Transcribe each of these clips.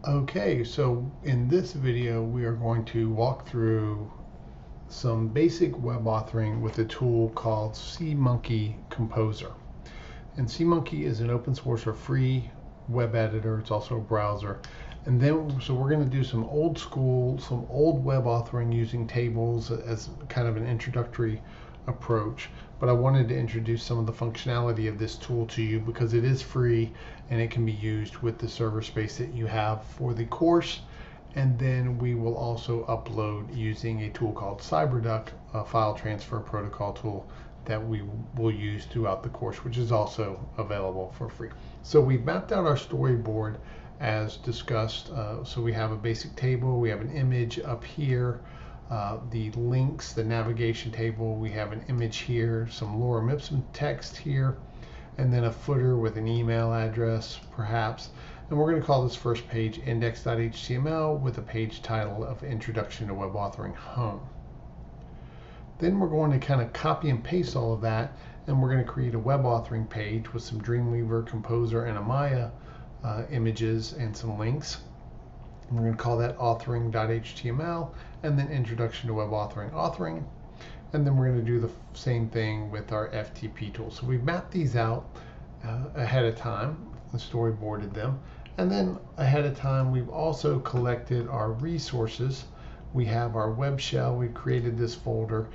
Okay, so in this video we are going to walk through some basic web authoring with a tool called SeaMonkey Composer. And SeaMonkey is an open source or free web editor. It's also a browser. And then, so we're going to do some old school, some old web authoring using tables as kind of an introductory approach. But I wanted to introduce some of the functionality of this tool to you because it is free and it can be used with the server space that you have for the course. And then we will also upload using a tool called CyberDuck, a file transfer protocol tool that we will use throughout the course, which is also available for free. So we've mapped out our storyboard as discussed. So we have a basic table, we have an image up here, the links, the navigation table, we have an image here, some lorem ipsum text here, and then a footer with an email address perhaps. And we're going to call this first page index.html with a page title of Introduction to Web Authoring Home. Then we're going to kind of copy and paste all of that, and we're going to create a web authoring page with some Dreamweaver, Composer, and Amaya images and some links. And we're going to call that authoring.html, and then Introduction to Web Authoring. And then we're going to do the same thing with our FTP tool. So we've mapped these out ahead of time, and storyboarded them. And then ahead of time, we've also collected our resources. We have our Webshell, we created this folder,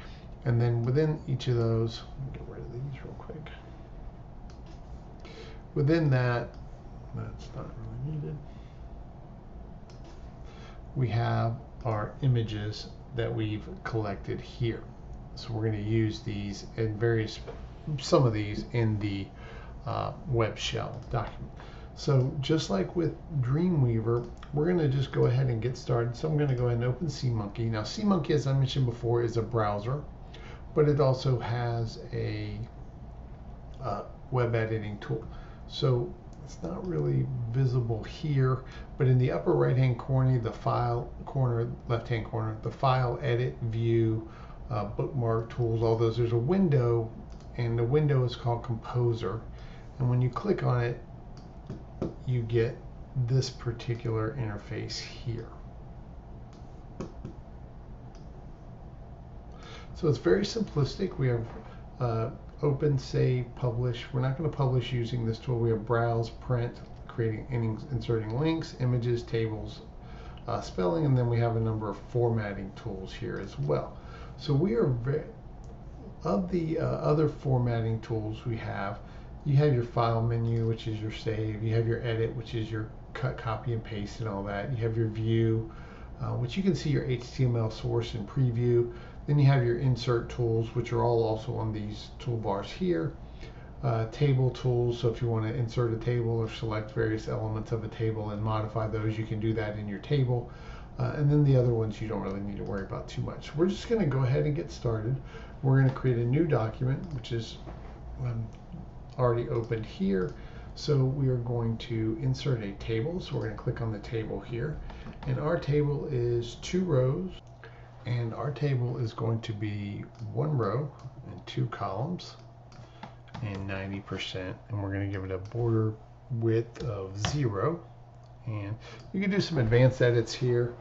and then within each of those, get rid of these real quick. Within that, that's not really needed. We have our images that we've collected here. So we're going to use these in some of these in the Webshell document. So just like with Dreamweaver, we're going to just go ahead and get started. So I'm going to go ahead and open SeaMonkey. Now SeaMonkey, as I mentioned before, is a browser, but it also has a web editing tool. So it's not really visible here, but in the upper right hand corner, left hand corner, the file, edit, view, bookmark tools, all those, there's a window, and the window is called Composer. And when you click on it, you get this particular interface here. So it's very simplistic. We have open, save, publish. We're not going to publish using this tool. We have browse, print, inserting links, images, tables, spelling, and then we have a number of formatting tools here as well. So we are of the other formatting tools we have. You have your file menu, which is your save. You have your edit, which is your cut, copy, and paste and all that. You have your view, which you can see your HTML source and preview. Then you have your insert tools, which are all also on these toolbars here. Table tools, so if you want to insert a table or select various elements of a table and modify those, you can do that in your table. And then the other ones you don't really need to worry about too much. We're just going to go ahead and get started. We're going to create a new document, which is already opened here. So we are going to insert a table. So we're going to click on the table here. And our table is 2 rows. And our table is going to be 1 row and 2 columns and 90%. And we're going to give it a border width of 0. And you can do some advanced edits here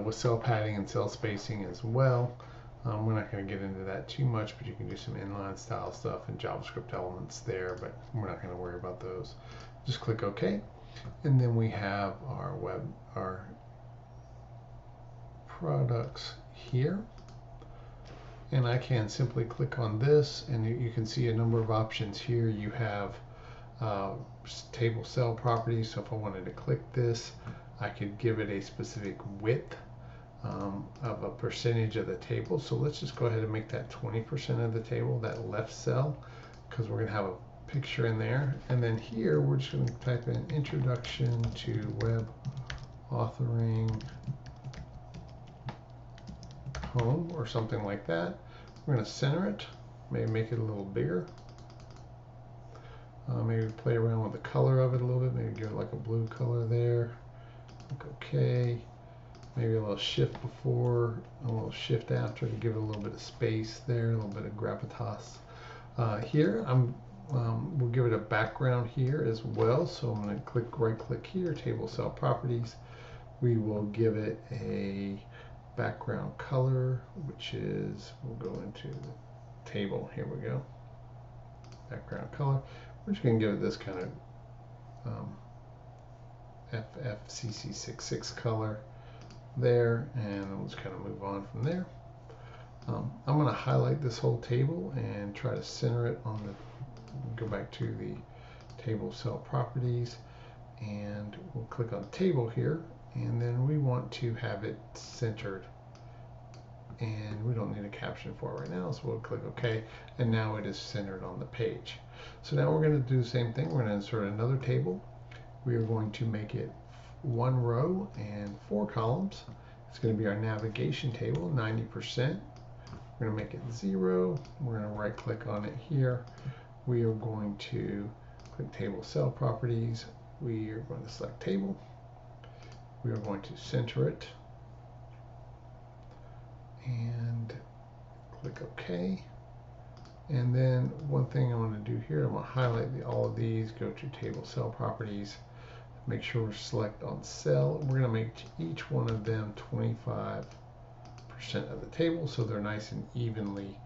with cell padding and cell spacing as well. We're not going to get into that too much, but you can do some inline style stuff and JavaScript elements there, but we're not going to worry about those. Just click OK. And then we have our products here. And I can simply click on this, and you can see a number of options here. You have table cell properties. So if I wanted to click this, I could give it a specific width of a percentage of the table. So let's just go ahead and make that 20% of the table, that left cell, because we're going to have a picture in there. And then here we're just going to type in Introduction to Web Authoring Home or something like that. We're going to center it, maybe make it a little bigger. Maybe play around with the color of it a little bit, maybe give it like a blue color there. Click OK. Maybe a little shift before, a little shift after to give it a little bit of space there, a little bit of gravitas. Here, we'll give it a background here as well. So I'm going to right click here, table cell properties. We will give it a background color, which is, we'll go into the table. Here we go. Background color. We're just going to give it this kind of FFCC66 color there, and we'll just kind of move on from there. I'm going to highlight this whole table and try to center it on the, go back to the table cell properties, and we'll click on table here, and then we want to have it centered, and we don't need a caption for it right now, so we'll click OK, and now it is centered on the page. So now we're going to do the same thing. We're going to insert another table. We are going to make it 1 row and 4 columns. It's going to be our navigation table, 90%. We're going to make it 0. We're going to right click on it here. We are going to click table cell properties. We are going to select table. We are going to center it and click OK. And then one thing I'm going to do here, I'm going to highlight all of these, go to table cell properties, make sure we're select on cell. We're going to make each one of them 25% of the table so they're nice and evenly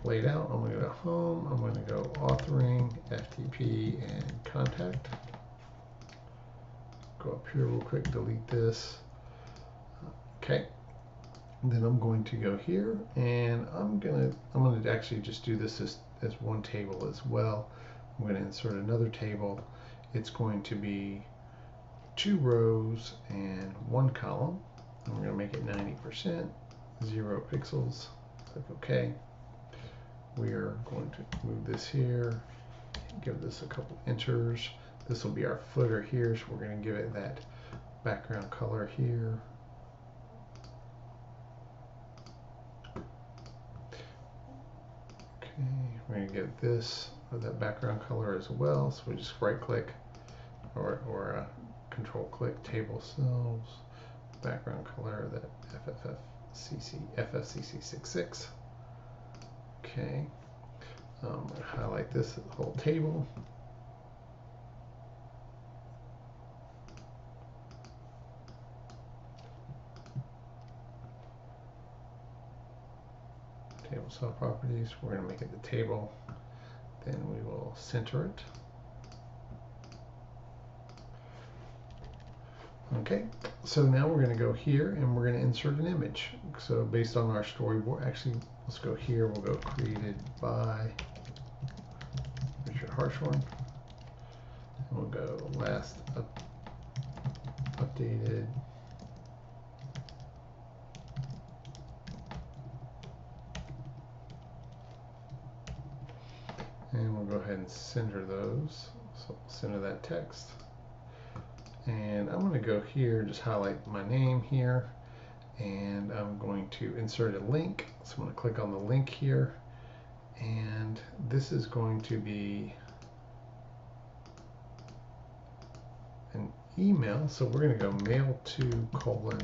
laid out. I'm going to go to home, I'm going to go authoring, FTP, and contact. Go up here real quick, delete this. Okay. And then I'm going to go here, and I'm going to actually just do this as one table as well. I'm going to insert another table. It's going to be 2 rows and 1 column. And we're going to make it 90%, 0 pixels. Click OK. We are going to move this here, give this a couple enters. This will be our footer here, so we're going to give it that background color here. Okay, we're going to get this or that background color as well. So we just right click or control click table cells, background color, that FFCC66. Okay, I'm going to highlight this whole table. Table cell properties, we're going to make it the table, then we will center it. Okay, so now we're going to go here and we're going to insert an image. So based on our storyboard, actually, let's go here, we'll go created by Richard Hartshorn. And we'll go last updated. And we'll go ahead and center those. So center that text. And I'm going to go here, just highlight my name here, and I'm going to insert a link. So I'm going to click on the link here, and this is going to be an email. So we're going to go mail to colon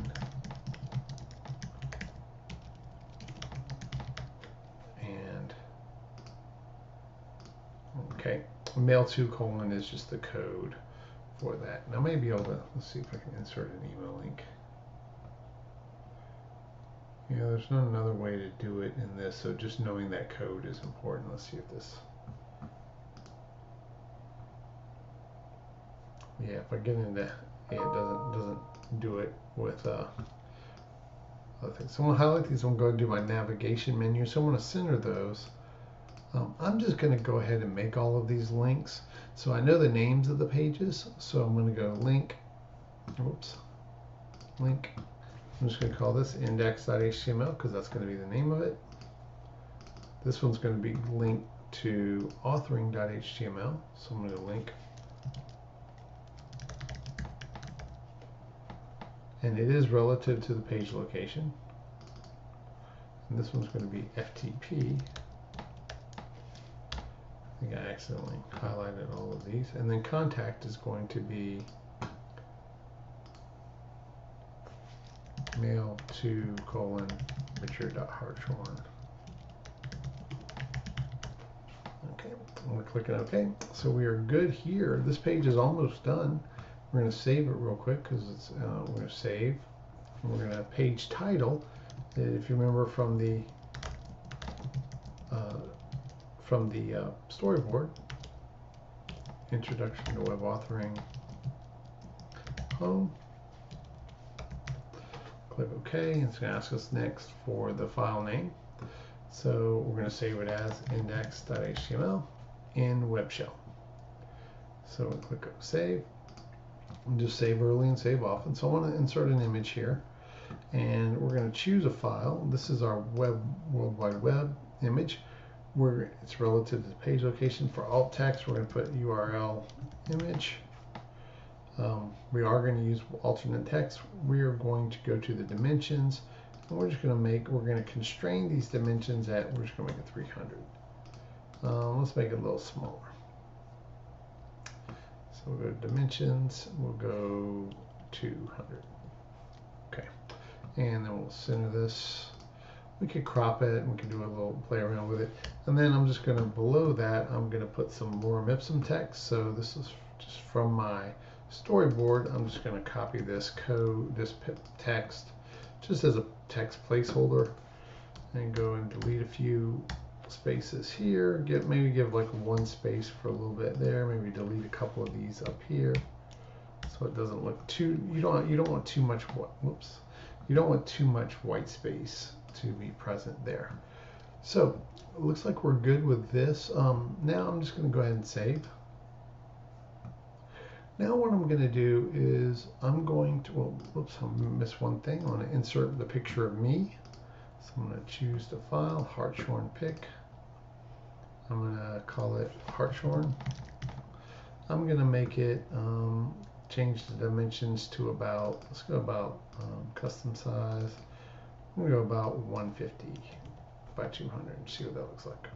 and okay, mail to colon is just the code for that. Now maybe able to, let's see if I can insert an email link. Yeah, there's not another way to do it in this, so just knowing that code is important. Let's see if this, yeah, if I get into, yeah, it doesn't do it with other things. So I'm gonna highlight these. I'm going to do my navigation menu. So I'm going to center those. I'm just going to go ahead and make all of these links. So I know the names of the pages. So I'm going to go link. Oops. Link. I'm just going to call this index.html because that's going to be the name of it. This one's going to be linked to authoring.html. So I'm going to link. And it is relative to the page location. And this one's going to be FTP. I think I accidentally highlighted all of these. And then contact is going to be mail to colon Richard.Hartshorn. Okay, I'm going to click on OK. So we are good here. This page is almost done. We're going to save it real quick because it's we're going to save. And we're going to have page title. If you remember from the storyboard, Introduction to Web Authoring, home. Click OK. It's going to ask us next for the file name. So we're going to save it as index.html in Webshell. So we'll click Save. And just save early and save often. So I want to insert an image here. And we're going to choose a file. This is our World Wide Web image. Where it's relative to the page location. For alt text, we're going to put URL image. We are going to use alternate text. We are going to go to the dimensions, and we're going to constrain these dimensions we're just going to make it 300. Let's make it a little smaller. So we'll go to dimensions. We'll go 200. Okay, and then we'll center this. We could crop it, and we can do a little play around with it. And then I'm just going to, below that, I'm going to put some lorem ipsum text. So this is just from my storyboard. I'm just going to copy this text just as a text placeholder and go and delete a few spaces here. Maybe give like one space for a little bit there. Maybe delete a couple of these up here so it doesn't look too. You don't want too much. Whoops. You don't want too much white space to be present there. So it looks like we're good with this. Now I'm just going to go ahead and save. Now what I'm going to do is I'm going to, whoops, I missed one thing. I want to insert the picture of me. So I'm going to choose the file, Hartshorn pic. I'm going to call it Hartshorn. I'm going to make it, change the dimensions to about, let's go about custom size. I'm going to go about 150 by 200 and see what that looks like.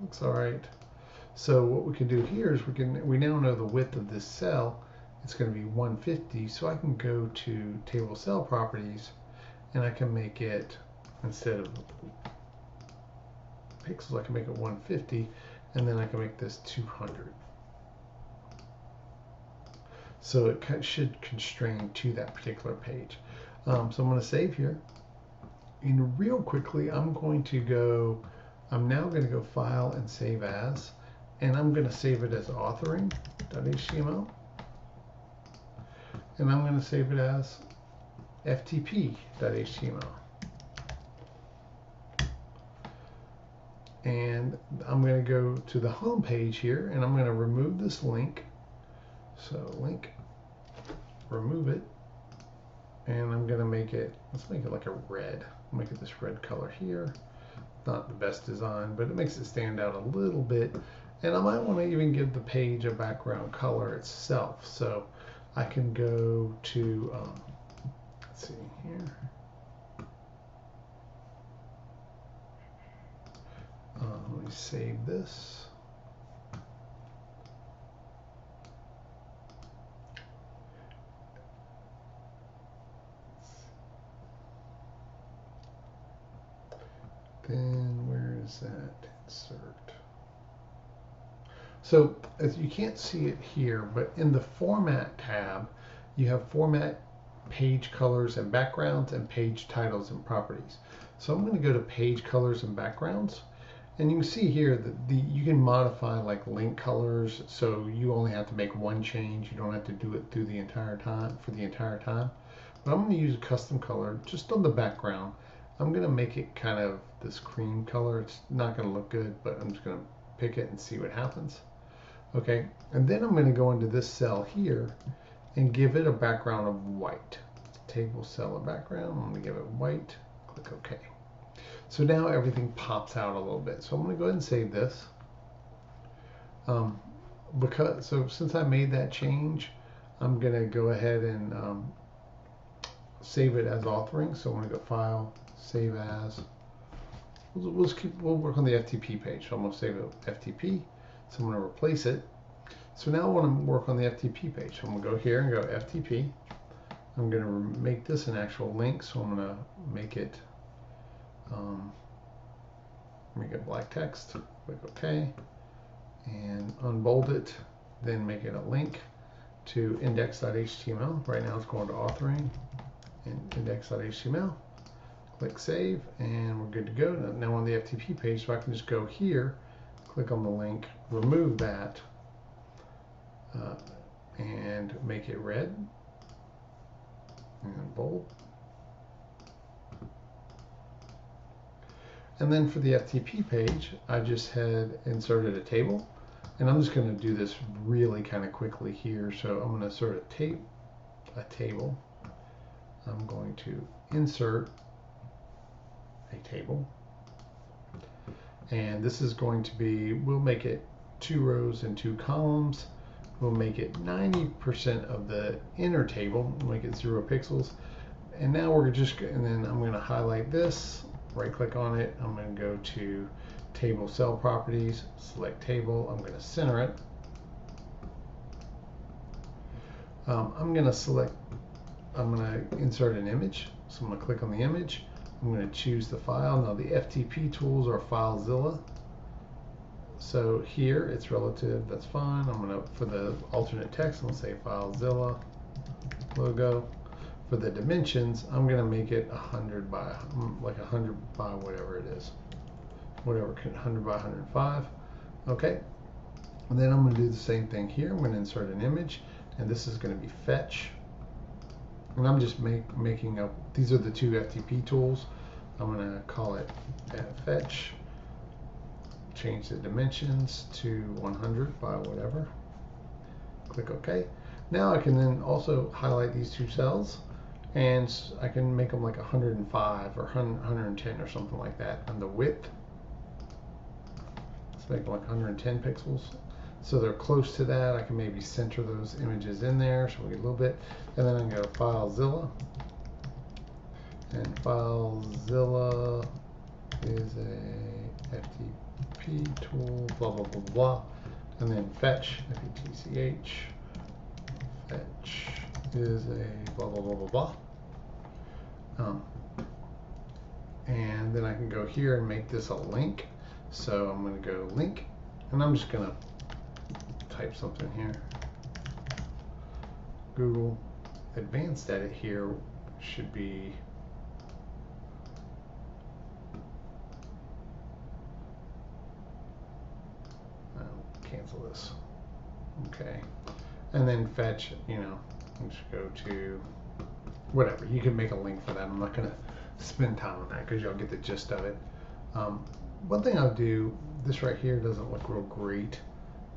Looks all right. So what we can do here is we now know the width of this cell. It's going to be 150. So I can go to table cell properties and I can make it, instead of pixels, I can make it 150, and then I can make this 200. So it should constrain to that particular page. So I'm going to save here. And real quickly, I'm now going to go File and Save As, and I'm going to save it as authoring.html, and I'm going to save it as ftp.html. And I'm going to go to the home page here, and I'm going to remove this link. So link, remove it, and I'm going to make it, let's make it like a red. I'll make it this red color here. Not the best design, but it makes it stand out a little bit. And I might want to even give the page a background color itself. So I can go to, let's see here. Let me save this. Then where is that insert? So as you can't see it here, but in the Format tab, you have Format, Page Colors and Backgrounds, and Page Titles and Properties. So I'm going to go to Page Colors and Backgrounds, and you can see here that you can modify like link colors, so you only have to make one change. You don't have to do it through the entire time for the entire time. But I'm going to use a custom color just on the background. I'm going to make it kind of this cream color. It's not going to look good, but I'm just going to pick it and see what happens. Okay, and then I'm going to go into this cell here and give it a background of white. Table cell of background. I'm going to give it white. Click OK. So now everything pops out a little bit. So I'm going to go ahead and save this. So since I made that change, I'm going to go ahead and save it as authoring. So I'm going to go File, Save As. We'll work on the FTP page. So I'm going to save it FTP. So I'm going to replace it. So now I want to work on the FTP page. So I'm going to go here and go FTP. I'm going to make this an actual link. So I'm going to make it black text. Click OK. And unbold it. Then make it a link. to index.html. Right now it's going to authoring and index.html. Click save, and we're good to go. Now on the FTP page, so I can just go here, click on the link, remove that, and make it red and bold. And then for the FTP page, I just had inserted a table, and I'm just going to do this really kind of quickly here. So I'm going to insert a table. I'm going to insert a table, and this is going to be, we'll make it 2 rows and 2 columns. We'll make it 90% of the inner table, we'll make it 0 pixels. And now we're just, and then I'm going to highlight this, right click on it, I'm going to go to table cell properties, select table, I'm going to center it. I'm going to insert an image, so I'm going to click on the image. I'm going to choose the file. Now the FTP tools are FileZilla. So here it's relative, that's fine. I'm going to, for the alternate text, I'm going to say FileZilla logo. For the dimensions, I'm going to make it 100 by, like 100 by whatever it is. Whatever, 100 by 105. Okay. And then I'm going to do the same thing here. I'm going to insert an image, and this is going to be fetch. And I'm just making up, these are the 2 FTP tools. I'm going to call it fetch, change the dimensions to 100 by whatever, click OK. Now I can then also highlight these 2 cells, and I can make them like 105 or 110 or something like that. And the width, let's make them like 110 pixels. So they're close to that. I can maybe center those images in there so we get a little bit. And then I can go FileZilla. And FileZilla is a FTP tool, blah, blah, blah, blah. And then fetch, F-E-T-C-H. Fetch is a blah, blah, blah, blah, blah. And then I can go here and make this a link. So I'm going to go link, and I'm just going to type something here. Google Advanced Edit here should be cancel this. Okay. And then fetch, you know, let's go to whatever. You can make a link for that. I'm not going to spend time on that because y'all get the gist of it. One thing I'll do, this right here doesn't look real great.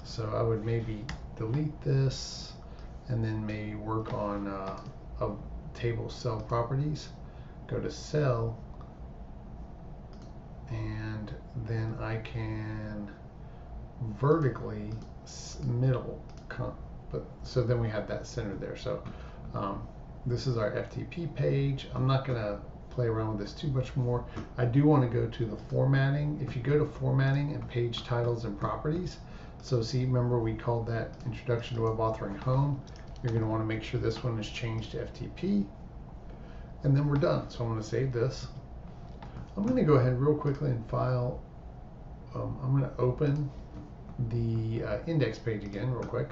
So I would maybe delete this and then maybe work on a table cell properties. Go to cell, and then I can vertically middle, but so then we have that centered there. So this is our FTP page. I'm not going to play around with this too much more. I do want to go to the formatting. If you go to formatting and page titles and properties, so see, remember we called that Introduction to Web Authoring Home. You're going to want to make sure this one is changed to FTP, and then we're done. So I'm going to save this. I'm going to go ahead real quickly and file. I'm going to open the index page again real quick,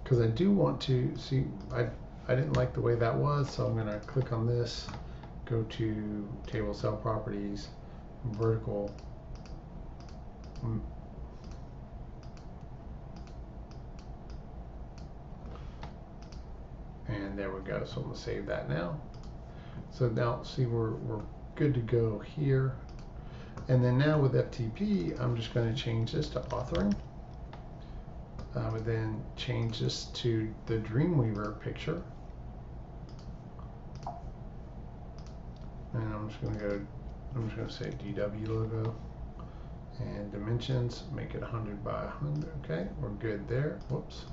because I do want to see, I didn't like the way that was, so I'm going to click on this, go to table cell properties, vertical, and there we go. So I'm going to save that now. So now see, we're good to go here. And then now with FTP, I'm just going to change this to authoring. I would then change this to the Dreamweaver picture. And I'm just going to say DW logo. And dimensions, make it 100 by 100. Okay, we're good there. Whoops.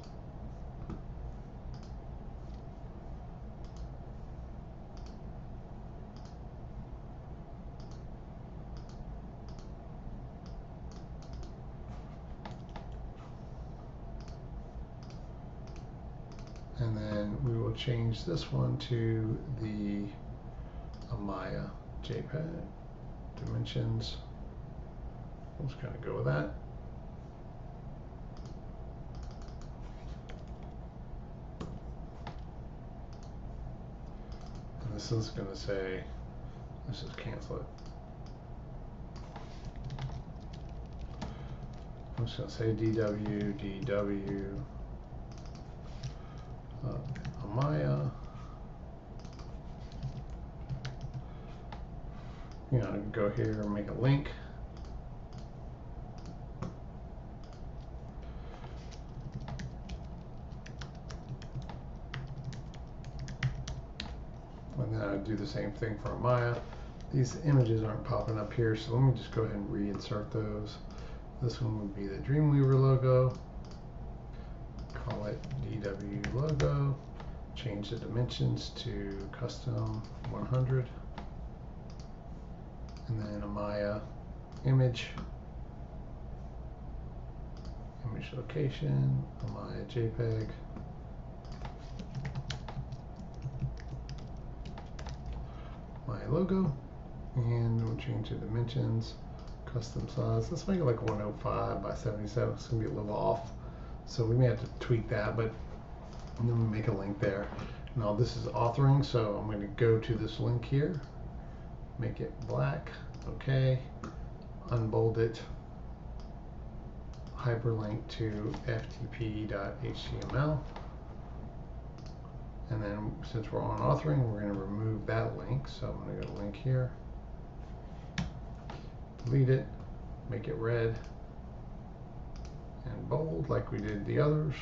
And then we will change this one to the Amaya JPEG dimensions. We'll just kind of go with that. this is going to say, let's just cancel it. I'm just going to say DW, Amaya. You know, go here and make a link. And then I would do the same thing for Amaya. These images aren't popping up here, so let me just go ahead and reinsert those. This one would be the Dreamweaver logo. Call it DW logo. Change the dimensions to custom 100. And then Amaya image. Image location, Amaya JPEG. My logo, and we'll change the dimensions, custom size. Let's make it like 105 by 77. It's gonna be a little off, so we may have to tweak that, but and then we make a link there. Now this is authoring, so I'm going to go to this link here, make it black, okay, unbold it, hyperlink to ftp.html. And then since we're on authoring, we're going to remove that link. So I'm going to go to link here, delete it, make it red and bold like we did the others.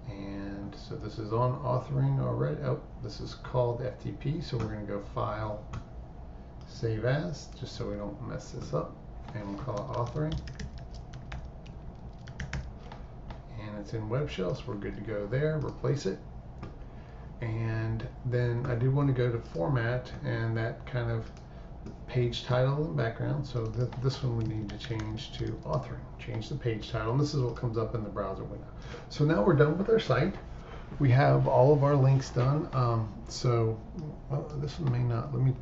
And so this is on authoring already. Oh, this is called FTP. So we're going to go File, Save As, just so we don't mess this up. And we'll call it authoring. It's in Webshell, so we're good to go there. Replace it. And then I do want to go to format and that kind of page title and background. So this one we need to change to authoring. Change the page title, and this is what comes up in the browser window. So now we're done with our site. We have all of our links done. This one may not. Let me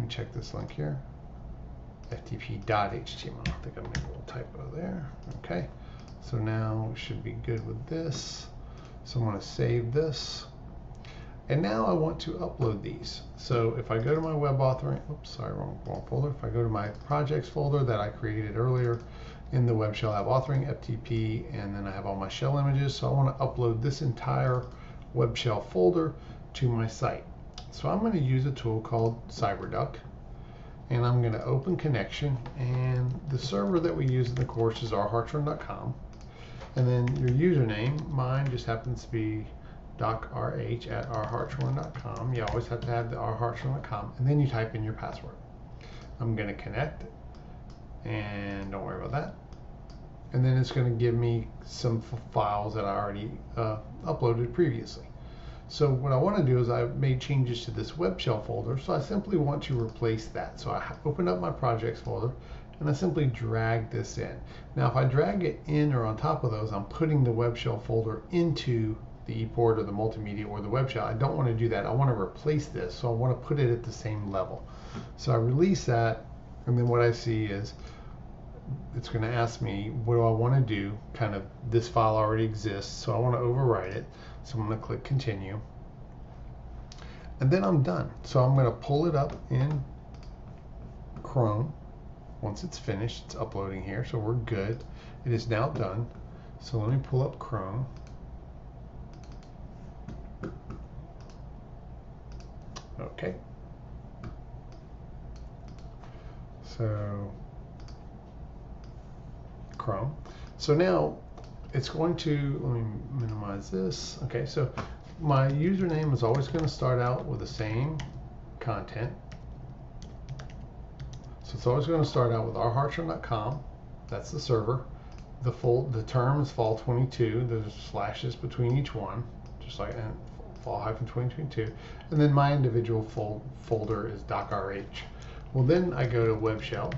check this link here. ftp.html. I think I made a little typo there. Okay. So now we should be good with this. So I'm going to save this. And now I want to upload these. So if I go to my web authoring, oops, sorry, wrong folder. If I go to my projects folder that I created earlier in the Webshell, I have authoring, FTP, and then I have all my shell images. So I want to upload this entire Webshell folder to my site. So I'm going to use a tool called CyberDuck. And I'm going to open connection. And the server that we use in the course is rhartshorn.com. And then your username, mine just happens to be docrh@rhartshorn.com. You always have to have the rhartshorn.com, and then you type in your password. I'm going to connect, and don't worry about that. And then it's going to give me some files that I already uploaded previously. So what I want to do is I've made changes to this Webshell folder, so I simply want to replace that. So I open up my projects folder, and I simply drag this in. Now if I drag it in or on top of those, I'm putting the Webshell folder into the ePort or the multimedia or the Webshell. I don't want to do that. I want to replace this, so I want to put it at the same level. So I release that, and then what I see is it's going to ask me, what do I want to do? Kind of, this file already exists, so I want to overwrite it. So I'm going to click continue. And then I'm done. So I'm going to pull it up in Chrome. Once it's finished, it's uploading here, so we're good. It is now done. So let me pull up Chrome. Okay. So Chrome. So now it's going to, let me minimize this. Okay, so my username is always going to start out with the same content. So it's always going to start out with rhartshorn.com. That's the server. The term is fall22. There's slashes between each one, just like fall-2022. And then my individual folder is docrh. Well, then I go to Webshell.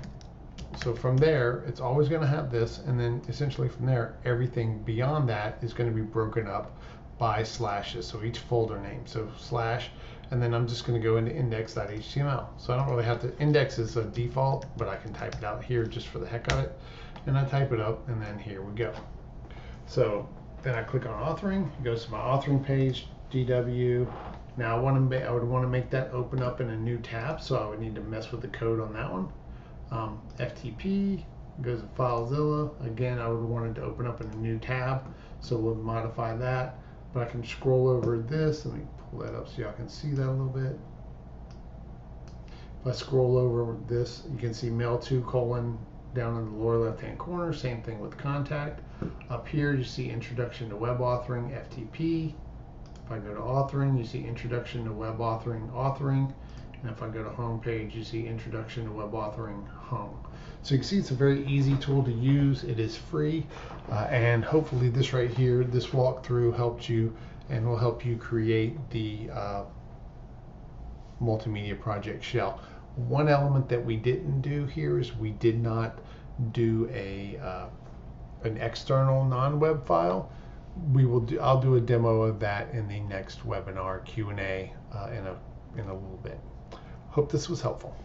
So from there, it's always going to have this, and then essentially from there, everything beyond that is going to be broken up by slashes. So each folder name. So slash, and then I'm just going to go into index.html. So I don't really have to, index is a default, but I can type it out here just for the heck of it. And I type it up, and then here we go. So then I click on authoring. It goes to my authoring page, DW, Now I would want to make that open up in a new tab, so I would need to mess with the code on that one. FTP goes to FileZilla. Again, I would want it to open up in a new tab, so we'll modify that. But I can scroll over this. Let me pull that up so y'all can see that a little bit. If I scroll over this, you can see mail to : down in the lower left hand corner. Same thing with contact. Up here you see introduction to web authoring, FTP. If I go to authoring, you see introduction to web authoring. And if I go to home page, you see introduction to web authoring, home. So you can see it's a very easy tool to use. It is free, and hopefully this right here, this walkthrough helped you and will help you create the multimedia project shell. One element that we didn't do here is we did not do an external non-web file. I'll do a demo of that in the next webinar Q&A in a little bit. Hope this was helpful.